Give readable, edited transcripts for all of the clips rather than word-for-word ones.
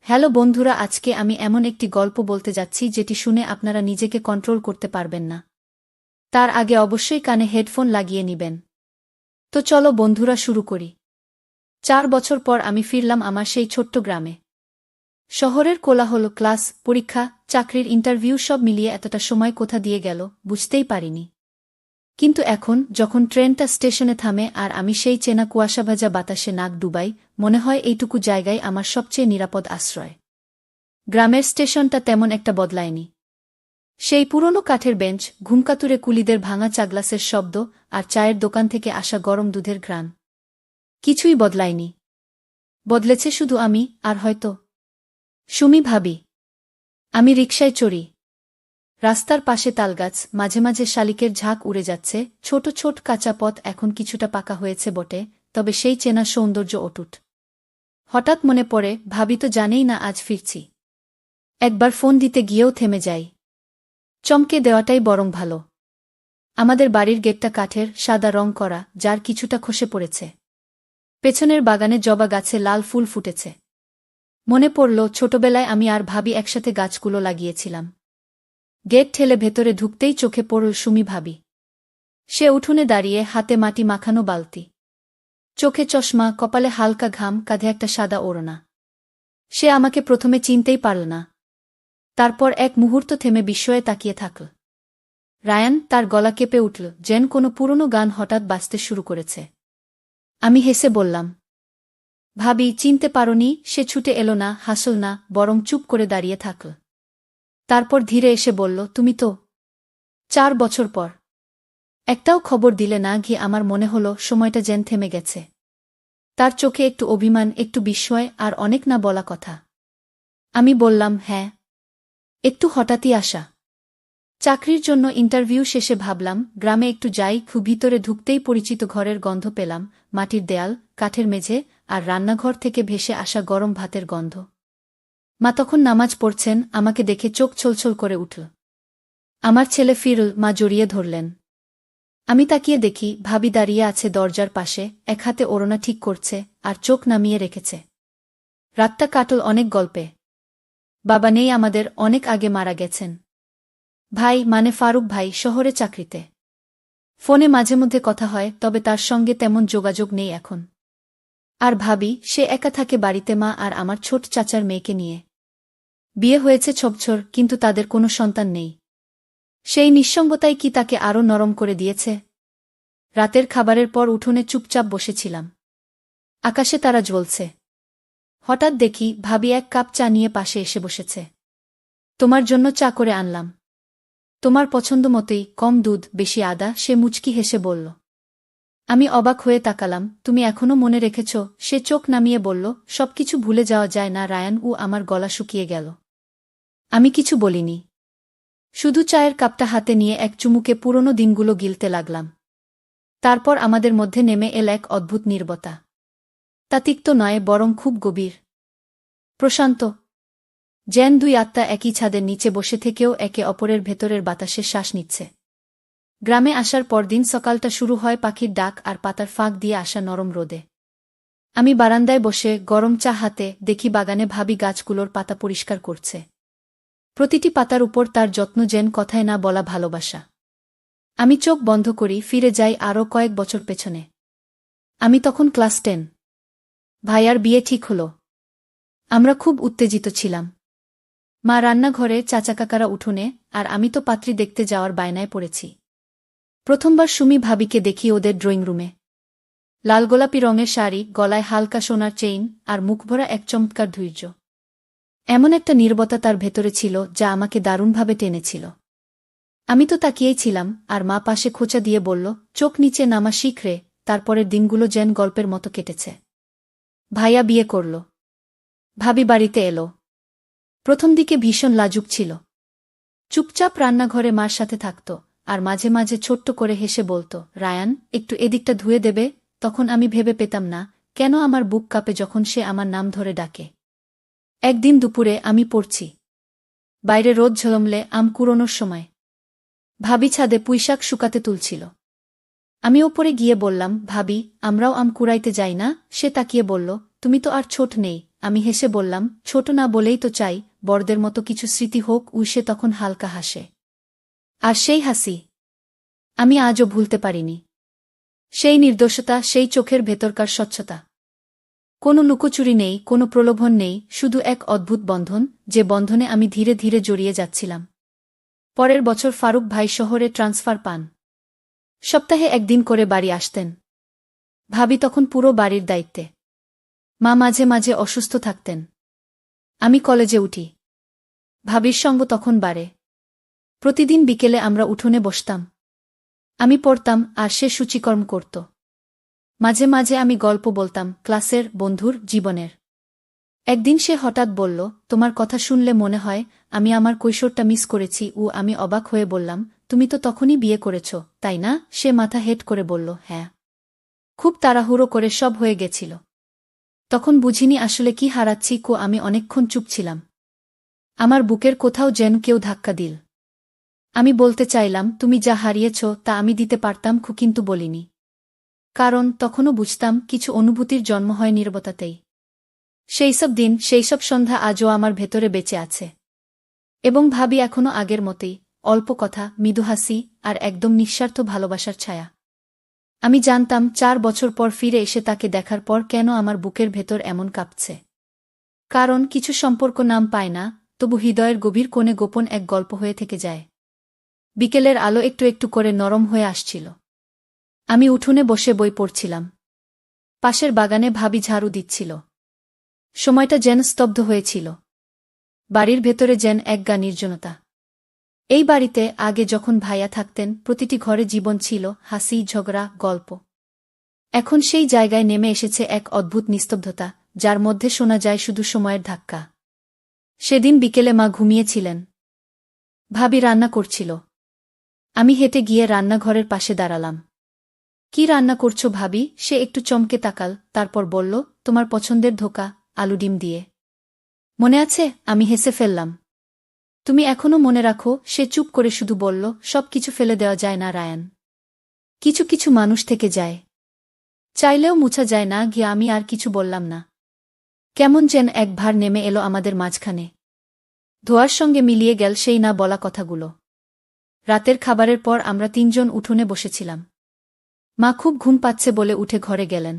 Hello বন্ধুরা, আজকে আমি এমন একটি গল্প বলতে যাচ্ছি যেটি শুনে আপনারা নিজেকে কন্ট্রোল করতে পারবেন না। তার আগে অবশ্যই কানে হেডফোন লাগিয়ে নিবেন। তো চলো বন্ধুরা, শুরু করি। 4 বছর পর আমি ফিরলাম আমার সেই ছোট্ট গ্রামে। শহরের কোলাহল, ক্লাস, পরীক্ষা, চাকরির ইন্টারভিউ সব মিলিয়ে এতটা সময় কোথা দিয়ে গেল বুঝতেই পারিনি। কিন্তু এখন যখন ট্রেনটা স্টেশনে থামে আর আমি সেই চেনা কুয়াশাভাজা বাতাসে নাক ডুবাই, মনে হয় এইটুকু জায়গায় আমার সবচেয়ে নিরাপদ আশ্রয়। গ্রামের স্টেশনটা তেমন একটা বদলায়নি। সেই পুরনো কাঠের বেঞ্চ, ঘুমকাতুরে কুলিদের ভাঙা চা গ্লাসের শব্দ আর চায়ের দোকান থেকে আসা গরম দুধের ঘ্রাণ, কিছুই বদলায়নি। বদলেছে শুধু আমি আর হয়তো সুমি ভাবি। আমি রিকশায় চড়ি। রাস্তার পাশে তালগাছ, মাঝে মাঝে শালিকের ঝাঁক উড়ে যাচ্ছে। ছোট ছোট কাঁচা পথ এখন কিছুটা পাকা হয়েছে বটে, তবে সেই চেনা সৌন্দর্য অটুট। হঠাৎ মনে পড়ে, ভাবি তো জানেই না আজ ফিরছি। একবার ফোন দিতে গিয়েও থেমে যাই। চমকে দেওয়াটাই বরং ভালো। আমাদের বাড়ির গেটটা কাঠের, সাদা রং করা, যার কিছুটা খসে পড়েছে। পেছনের বাগানে জবা গাছে লাল ফুল ফুটেছে। মনে পড়ল ছোটবেলায় আমি আর ভাবি একসাথে গাছগুলো লাগিয়েছিলাম। গেট ঠেলে ভেতরে ঢুকতেই চোখে পড়ল সুমি ভাবি। সে উঠোনে দাঁড়িয়ে, হাতে মাটি মাখানো বালতি, চোখে চশমা, কপালে হালকা ঘাম, কাঁধে একটা সাদা ওড়না। সে আমাকে প্রথমে চিনতেই পারল না। তারপর এক মুহূর্ত থেমে বিস্ময়ে তাকিয়ে থাকল। রায়ান, তার গলা কেঁপে উঠল, যেন কোনো পুরনো গান হঠাৎ বাজতে শুরু করেছে। আমি হেসে বললাম, ভাবি চিনতে পারোনি? সে ছুটে এলো না, হাসল না, বরং চুপ করে দাঁড়িয়ে থাকল। তারপর ধীরে এসে বলল, তুমি তো 4 বছর পর একটাও খবর দিলে না। গিয়ে আমার মনে হলো সময়টা যেন থেমে গেছে। তার চোখে একটু অভিমান, একটু বিস্ময়, আর অনেক না বলা কথা। আমি বললাম, হ্যাঁ, একটু হঠাৎই আসা। চাকরির জন্য ইন্টারভিউ শেষে ভাবলাম গ্রামে একটু যাই। খুব ভিতরে ঢুকতেই পরিচিত ঘরের গন্ধ পেলাম, মাটির দেয়াল, কাঠের মেঝে, আর রান্নাঘর থেকে ভেসে আসা গরম ভাতের গন্ধ। মা তখন নামাজ পড়ছেন। আমাকে দেখে চোখ ছলছল করে উঠল। আমার ছেলে ফিরল, মা জড়িয়ে ধরলেন। আমি তাকিয়ে দেখি ভাবি দাঁড়িয়ে আছে দরজার পাশে, এক হাতে ওড়না ঠিক করছে আর চোখ নামিয়ে রেখেছে। রাতটা কাটল অনেক গল্পে। বাবা নেই আমাদের, অনেক আগে মারা গেছেন। ভাই, মানে ফারুক ভাই, শহরে চাকরিতে। ফোনে মাঝে মধ্যে কথা হয়, তবে তার সঙ্গে তেমন যোগাযোগ নেই এখন। আর ভাবি, সে একা থাকে বাড়িতে মা আর আমার ছোট চাচার মেয়েকে নিয়ে। বিয়ে হয়েছে 6 বছর, কিন্তু তাদের কোনো সন্তান নেই। সেই নিঃসঙ্গতাই কি তাকে আরও নরম করে দিয়েছে? রাতের খাবারের পর উঠোনে চুপচাপ বসেছিলাম। আকাশে তারা জ্বলছে। হঠাৎ দেখি ভাবি এক কাপ চা নিয়ে পাশে এসে বসেছে। তোমার জন্য চা করে আনলাম। তোমার পছন্দ মতোই, কম দুধ, বেশি আদা, সে মুচকি হেসে বলল। আমি অবাক হয়ে তাকালাম। তুমি এখনো মনে রেখেছ? সে চোখ নামিয়ে বলল, সবকিছু ভুলে যাওয়া যায় না রায়ান। আমার গলা শুকিয়ে গেল। আমি কিছু বলিনি, শুধু চায়ের কাপটা হাতে নিয়ে এক চুমুকে পুরনো দিনগুলো গিলতে লাগলাম। তারপর আমাদের মধ্যে নেমে এল এক অদ্ভুত নীরবতা। তা তিক্ত নয়, বরং খুব গভীর, প্রশান্ত। যেন দুই আত্মা একই ছাদের নিচে বসে থেকেও একে অপরের ভেতরের বাতাসে শ্বাস নিচ্ছে। গ্রামে আসার পরদিন সকালটা শুরু হয় পাখির ডাক আর পাতার ফাঁক দিয়ে আসা নরম রোদে। আমি বারান্দায় বসে গরম চা হাতে দেখি বাগানে ভাবি গাছগুলোর পাতা পরিষ্কার করছে। প্রতিটি পাতার উপর তার যত্ন, যেন কথায় না বলা ভালোবাসা। আমি চোখ বন্ধ করি, ফিরে যাই আরও কয়েক বছর পেছনে। আমি তখন ক্লাস 10। ভাইয়ার বিয়ে ঠিক হল। আমরা খুব উত্তেজিত ছিলাম। মা রান্নাঘরে, চাচা কাকারা উঠোনে, আর আমি তো পাত্রী দেখতে যাওয়ার বায়নায় পড়েছি। প্রথমবার সুমি ভাবিকে দেখি ওদের ড্রয়িং রুমে। লাল গোলাপি রঙের শাড়ি, গলায় হালকা সোনার চেইন, আর মুখভরা এক চমৎকার ধৈর্য। এমন একটা নীরবতা তার ভেতরে ছিল যা আমাকে দারুণভাবে টেনেছিল। আমি তো তাকিয়েই ছিলাম, আর মা পাশে খোঁচা দিয়ে বলল, চোখ নিচে নামা শিখ রে। তারপরের দিনগুলো যেন গল্পের মতো কেটেছে। ভাইয়া বিয়ে করল। ভাবি বাড়িতে এলো। প্রথম দিকে ভীষণ লাজুক ছিল। চুপচাপ রান্নাঘরে মার সাথে থাকত, আর মাঝে মাঝে ছোট্ট করে হেসে বলত, রায়ান, একটু এদিকটা ধুয়ে দেবে? তখন আমি ভেবে পেতাম না কেন আমার বুক কাঁপে যখন সে আমার নাম ধরে ডাকে। একদিন দুপুরে আমি পড়ছি। বাইরে রোদ ঝলমলে, আম কুড়োনোর সময়। ভাবি ছাদে পুঁইশাক শুকাতে তুলছিল। আমি ওপরে গিয়ে বললাম, ভাবি, আমরাও আম কুড়াইতে যাই না? সে তাকিয়ে বলল, তুমি তো আর ছোট নেই, আমি হেসে বললাম, ছোট না বলেই তো চাই বড়দের মতো কিছু স্মৃতি হোক। সে তখন হালকা হাসে। আর সেই হাসি আমি আজও ভুলতে পারিনি। সেই নির্দোষতা, সেই চোখের ভেতরকার স্বচ্ছতা। কোনো লুকোচুরি নেই, কোনো প্রলোভন নেই, শুধু এক অদ্ভুত বন্ধন, যে বন্ধনে আমি ধীরে ধীরে জড়িয়ে যাচ্ছিলাম। পরের বছর ফারুক ভাই শহরে ট্রান্সফার পান। সপ্তাহে একদিন করে বাড়ি আসতেন। ভাবি তখন পুরো বাড়ির দায়িত্বে। মা মাঝে মাঝে অসুস্থ থাকতেন। আমি কলেজে উঠি। ভাবির সঙ্গ তখন বাড়ে। প্রতিদিন বিকেলে আমরা উঠোনে বসতাম। আমি পড়তাম আর সে সূচিকর্ম করত। মাঝে মাঝে আমি গল্প বলতাম, ক্লাসের, বন্ধুর, জীবনের। একদিন সে হঠাৎ বলল, তোমার কথা শুনলে মনে হয় আমি আমার কৈশোরটা মিস করেছি। আমি অবাক হয়ে বললাম, তুমি তো তখনই বিয়ে করেছ, তাই না? সে মাথা হেঁট করে বলল, হ্যাঁ। খুব তাড়াহুড়ো করে সব হয়ে গেছিল। তখন বুঝিনি আসলে কি হারাচ্ছি। আমি অনেকক্ষণ চুপ ছিলাম। আমার বুকের কোথাও যেন কেউ ধাক্কা দিল। আমি বলতে চাইলাম, তুমি যা হারিয়েছ তা আমি দিতে পারতাম, কিন্তু বলিনি। কারণ তখনও বুঝতাম কিছু অনুভূতির জন্ম হয় নীরবতাতেই। সেইসব দিন, সেইসব সন্ধ্যা আজও আমার ভেতরে বেঁচে আছে। এবং ভাবি এখনও আগের মতোই, অল্প কথা, মৃদু হাসি, আর একদম নিঃস্বার্থ ভালোবাসার ছায়া। আমি জানতাম 4 বছর পর ফিরে এসে তাকে দেখার পর কেন আমার বুকের ভেতর এমন কাঁপছে। কারণ কিছু সম্পর্ক নাম পায় না, তবু হৃদয়ের গভীর কোণে গোপন এক গল্প হয়ে থেকে যায়। বিকেলের আলো একটু একটু করে নরম হয়ে আসছিল। আমি উঠোনে বসে বই পড়ছিলাম। পাশের বাগানে ভাবি ঝাড়ু দিচ্ছিল। সময়টা যেন স্তব্ধ হয়েছিল। বাড়ির ভেতরে যেন একগা নির্জনতা। এই বাড়িতে আগে যখন ভাইয়া থাকতেন, প্রতিটি ঘরে জীবন ছিল, হাসি, ঝগড়া, গল্প। এখন সেই জায়গায় নেমে এসেছে এক অদ্ভুত নিস্তব্ধতা, যার মধ্যে শোনা যায় শুধু সময়ের ধাক্কা। সেদিন বিকেলে মা ঘুমিয়েছিলেন। ভাবি রান্না করছিল। আমি হেঁটে গিয়ে রান্নাঘরের পাশে দাঁড়ালাম। কি রান্না করছো ভাবি? সে একটু চমকে তাকাল, তারপর বলল, তোমার পছন্দের ধোকা, আলু ডিম দিয়ে। মনে আছে? আমি হেসে ফেললাম। তুমি এখনো মনে রাখো? সে চুপ করে শুধু বলল, সব কিছু ফেলে দেওয়া যায় না রায়ান। কিছু কিছু মানুষ থেকে যায়। চাইলেও মুছা যায় না। গিয়ে আমি আর কিছু বললাম না। কেমন যেন এক ভার নেমে এলো আমাদের মাঝখানে। ধোয়ার সঙ্গে মিলিয়ে গেল সেই না বলা কথাগুলো। রাতের খাবারের পর আমরা 3 জন উঠোনে বসেছিলাম। মা খুব ঘুম পাচ্ছে বলে উঠে ঘরে গেলেন।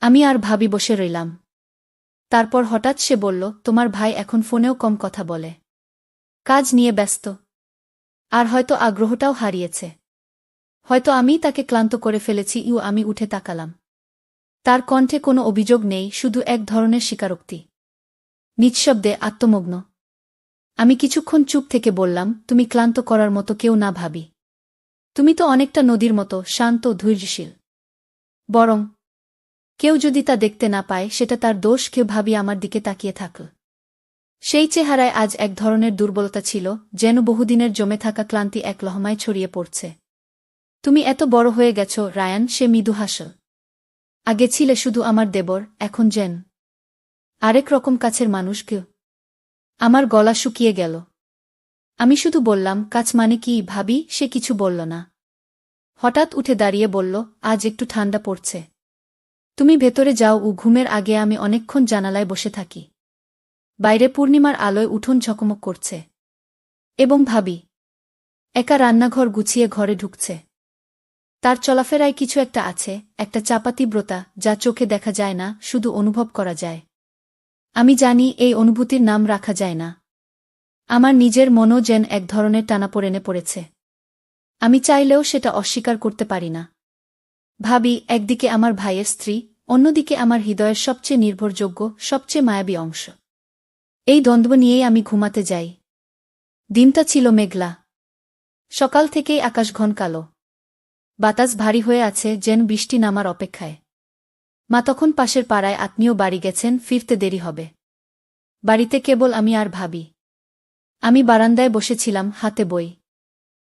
আমি আর ভাবি বসে রইলাম। তারপর হঠাৎ সে বলল, তোমার ভাই এখন ফোনেও কম কথা বলে। কাজ নিয়ে ব্যস্ত। আর হয়তো আগ্রহটাও হারিয়েছে। হয়তো আমিই তাকে ক্লান্ত করে ফেলেছি। আমি উঠে তাকালাম। তার কণ্ঠে কোনো অভিযোগ নেই, শুধু এক ধরনের স্বীকারোক্তি। নিঃশব্দে, আত্মমগ্ন। আমি কিছুক্ষণ চুপ থেকে বললাম, তুমি ক্লান্ত করার মতো কেউ না ভাবি। তুমি তো অনেকটা নদীর মতো, শান্ত, ধৈর্যশীল। বরং কেউ যদি তা দেখতে না পায় সেটা তার দোষ। কেউ ভাবি আমার দিকে তাকিয়ে থাকল। সেই চেহারায় আজ এক ধরনের দুর্বলতা ছিল, যেন বহুদিনের জমে থাকা ক্লান্তি এক লহমায় ছড়িয়ে পড়ছে। তুমি এত বড় হয়ে গেছ রায়ান, সে মৃদু হাসল। আগে ছিলে শুধু আমার দেবর, এখন যেন আরেক রকম কাছের মানুষ কেউ। আমার গলা শুকিয়ে গেল। আমি শুধু বললাম, কাছ মানে কি ভাবি? সে কিছু বলল না। হঠাৎ উঠে দাঁড়িয়ে বলল, আজ একটু ঠান্ডা পড়ছে। তুমি ভেতরে যাও। ঘুমের আগে আমি অনেকক্ষণ জানালায় বসে থাকি। বাইরে পূর্ণিমার আলোয় উঠোন ঝকমক করছে। এবং ভাবি একা রান্নাঘর গুছিয়ে ঘরে ঢুকছে। তার চলাফেরায় কিছু একটা আছে, একটা চাপা তীব্রতা, যা চোখে দেখা যায় না, শুধু অনুভব করা যায়। আমি জানি এই অনুভূতির নাম রাখা যায় না। আমার নিজের মনও যেন এক ধরনের টানাপোড়েনে পড়েছে। আমি চাইলেও সেটা অস্বীকার করতে পারি না। ভাবি একদিকে আমার ভাইয়ের স্ত্রী, অন্যদিকে আমার হৃদয়ের সবচেয়ে নির্ভরযোগ্য, সবচেয়ে মায়াবী অংশ। এই দ্বন্দ্ব নিয়েই আমি ঘুমাতে যাই। দিনটা ছিল মেঘলা। সকাল থেকেই আকাশ ঘন কালো। বাতাস ভারী হয়ে আছে, যেন বৃষ্টি নামার অপেক্ষায়। মা তখন পাশের পাড়ায় আত্মীয় বাড়ি গেছেন, ফিরতে দেরি হবে। বাড়িতে কেবল আমি আর ভাবি। আমি বারান্দায় বসেছিলাম, হাতে বই।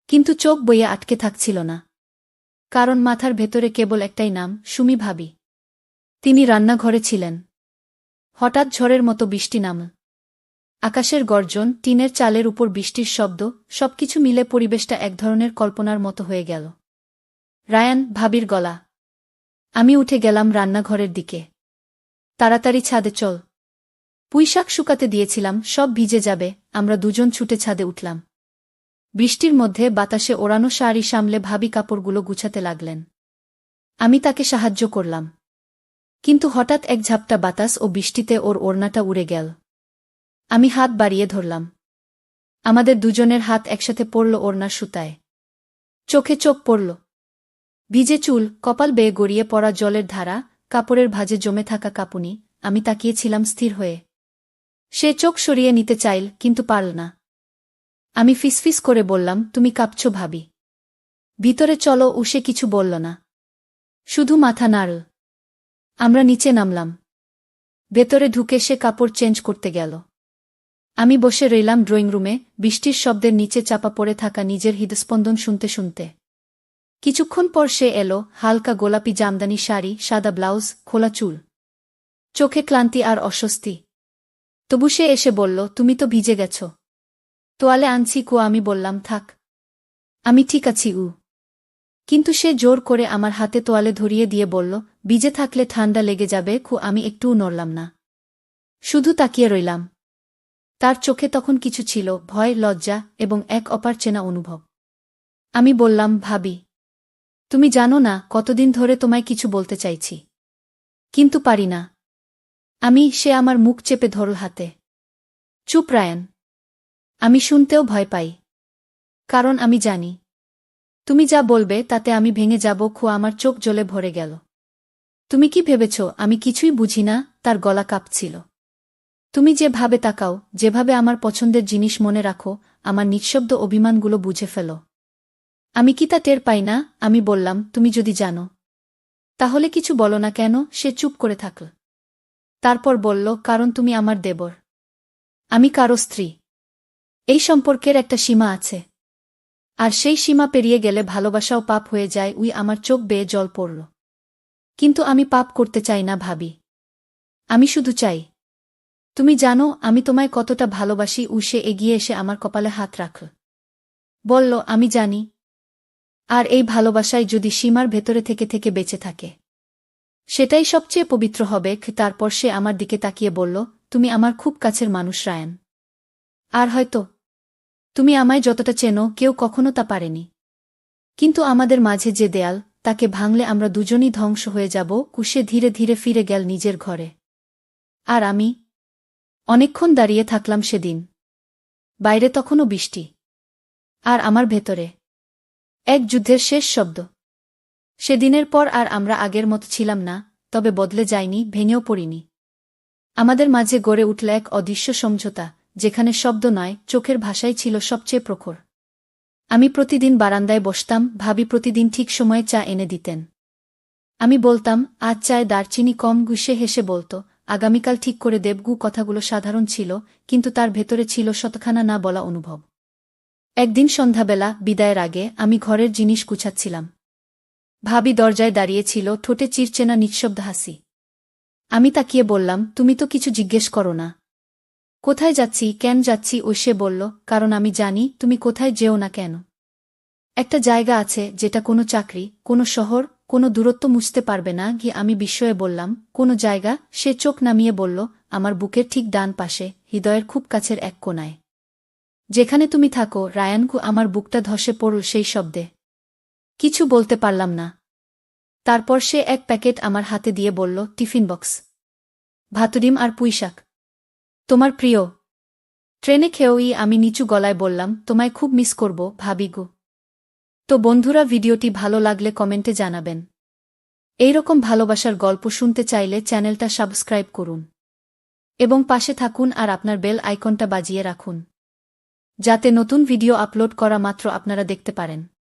কিন্তু চোখ বইয়ে আটকে থাকছিল না। কারণ মাথার ভেতরে কেবল একটাই নাম, সুমি ভাবি। তিনি রান্নাঘরে ছিলেন। হঠাৎ ঝড়ের মতো বৃষ্টি নামল। আকাশের গর্জন, টিনের চালের উপর বৃষ্টির শব্দ, সবকিছু মিলে পরিবেশটা এক ধরনের কল্পনার মতো হয়ে গেল। রায়ান, ভাবির গলা। আমি উঠে গেলাম রান্নাঘরের দিকে। তাড়াতাড়ি ছাদে চল। পুঁইশাক শুকাতে দিয়েছিলাম, সব ভিজে যাবে। আমরা দুজন ছুটে ছাদে উঠলাম। বৃষ্টির মধ্যে বাতাসে ওড়ানো শাড়ি সামলে ভাবি কাপড়গুলো গুছাতে লাগলেন। আমি তাকে সাহায্য করলাম। কিন্তু হঠাৎ এক ঝাপটা বাতাস ও বৃষ্টিতে ওর ওড়নাটা উড়ে গেল। আমি হাত বাড়িয়ে ধরলাম। আমাদের দুজনের হাত একসাথে পড়ল ওড়নার সুতায়। চোখে চোখ পড়ল। ভিজে চুল, কপাল বেয়ে গড়িয়ে পড়া জলের ধারা, কাপড়ের ভাঁজে জমে থাকা কাঁপুনি। আমি তাকিয়েছিলাম স্থির হয়ে। সে চোখ সরিয়ে নিতে চাইল, কিন্তু পারল না। আমি ফিসফিস করে বললাম, তুমি কাঁপছ ভাবি। ভিতরে চলো। সে কিছু বলল না, শুধু মাথা নাড়ল। আমরা নিচে নামলাম। ভেতরে ঢুকে সে কাপড় চেঞ্জ করতে গেল। আমি বসে রইলাম ড্রয়িং রুমে, বৃষ্টির শব্দের নিচে চাপা পড়ে থাকা নিজের হৃদস্পন্দন শুনতে শুনতে। কিছুক্ষণ পর সে এলো, হালকা গোলাপি জামদানি শাড়ি, সাদা ব্লাউজ, খোলা চুল। চোখে ক্লান্তি আর অস্বস্তি। তবু সে এসে বলল, তুমি তো ভিজে গেছ। তোয়ালে আনছি। আমি বললাম, থাক, আমি ঠিক আছি। কিন্তু সে জোর করে আমার হাতে তোয়ালে ধরিয়ে দিয়ে বলল, ভিজে থাকলে ঠান্ডা লেগে যাবে। আমি একটুও নড়লাম না, শুধু তাকিয়ে রইলাম। তার চোখে তখন কিছু ছিল, ভয়, লজ্জা এবং এক অপার চেনা অনুভব। আমি বললাম, ভাবি, তুমি জানো না কতদিন ধরে তোমায় কিছু বলতে চাইছি, কিন্তু পারি না। সে আমার মুখ চেপে ধরল হাতে। চুপ রায়ান। আমি শুনতেও ভয় পাই, কারণ আমি জানি তুমি যা বলবে তাতে আমি ভেঙে যাব। আমার চোখ জ্বলে ভরে গেল। তুমি কি ভেবেছ আমি কিছুই বুঝি না? তার গলা কাঁপছিল। তুমি যেভাবে তাকাও, যেভাবে আমার পছন্দের জিনিস মনে রাখো, আমার নিঃশব্দ অভিমানগুলো বুঝে ফেলো। আমি কি তা টের পাই না? আমি বললাম, তুমি যদি জানো তাহলে কিছু বলো না কেন? সে চুপ করে থাকল। তারপর বলল, কারণ তুমি আমার দেবর, আমি কারো স্ত্রী। এই সম্পর্কের একটা সীমা আছে, আর সেই সীমা পেরিয়ে গেলে ভালোবাসাও পাপ হয়ে যায়। আমার চোখ বেয়ে জল পড়ল। কিন্তু আমি পাপ করতে চাই না ভাবি। আমি শুধু চাই তুমি জানো আমি তোমায় কতটা ভালোবাসি। সে এগিয়ে এসে আমার কপালে হাত রাখল। বলল, আমি জানি। আর এই ভালোবাসায় যদি সীমার ভেতরে থেকে থেকে বেঁচে থাকে, সেটাই সবচেয়ে পবিত্র হবে। তারপর সে আমার দিকে তাকিয়ে বলল, তুমি আমার খুব কাছের মানুষ রায়ান। আর হয়তো তুমি আমায় যতটা চেনো কেউ কখনো তা পারেনি। কিন্তু আমাদের মাঝে যে দেয়াল, তাকে ভাঙলে আমরা দুজনই ধ্বংস হয়ে যাব। সে ধীরে ধীরে ফিরে গেল নিজের ঘরে। আর আমি অনেকক্ষণ দাঁড়িয়ে থাকলাম সেদিন। বাইরে তখনও বৃষ্টি, আর আমার ভেতরে এক যুদ্ধের শেষ শব্দ। সেদিনের পর আর আমরা আগের মতো ছিলাম না, তবে বদলে যাইনি, ভেঙেও পড়িনি। আমাদের মাঝে গড়ে উঠল এক অদৃশ্য সমঝোতা, যেখানে শব্দ নয়, চোখের ভাষাই ছিল সবচেয়ে প্রখর। আমি প্রতিদিন বারান্দায় বসতাম, ভাবি প্রতিদিন ঠিক সময়ে চা এনে দিতেন। আমি বলতাম, আজ চায় দারচিনি কম। সে হেসে বলত, আগামীকাল ঠিক করে দেব। কথাগুলো সাধারণ ছিল, কিন্তু তার ভেতরে ছিল শতখানা না বলা অনুভব। একদিন সন্ধ্যাবেলা, বিদায়ের আগে, আমি ঘরের জিনিস গুছাচ্ছিলাম। ভাবি দরজায় দাঁড়িয়েছিল, ঠোঁটে চিরচেনা নিঃশব্দ হাসি। আমি তাকিয়ে বললাম, তুমি তো কিছু জিজ্ঞেস করো না। কোথায় যাচ্ছি, কেন যাচ্ছি? সে বলল, কারণ আমি জানি তুমি কোথায় যেও না কেন। একটা জায়গা আছে যেটা কোনো চাকরি, কোনো শহর, কোনো দূরত্ব মুছতে পারবে না। আমি বিস্ময়ে বললাম, কোনো জায়গা? সে চোখ নামিয়ে বলল, আমার বুকের ঠিক ডান পাশে, হৃদয়ের খুব কাছের এক কোণায়। যেখানে তুমি থাকো রায়ান। আমার বুকটা ধসে পড়ল সেই শব্দে। কিছু বলতে পারলাম না। তারপর সে এক প্যাকেট আমার হাতে দিয়ে বলল, টিফিন বক্স, ভাতুডিম আর পুঁইশাক, তোমার প্রিয়। ট্রেনে খেয়েই আমি নিচু গলায় বললাম, তোমায় খুব মিস করব ভাবি গো। তো বন্ধুরা, ভিডিওটি ভালো লাগলে কমেন্টে জানাবেন। এইরকম ভালোবাসার গল্প শুনতে চাইলে চ্যানেলটা সাবস্ক্রাইব করুন এবং পাশে থাকুন আর আপনার বেল আইকনটা বাজিয়ে রাখুন, যাতে নতুন ভিডিও আপলোড করা মাত্র আপনারা দেখতে পারেন।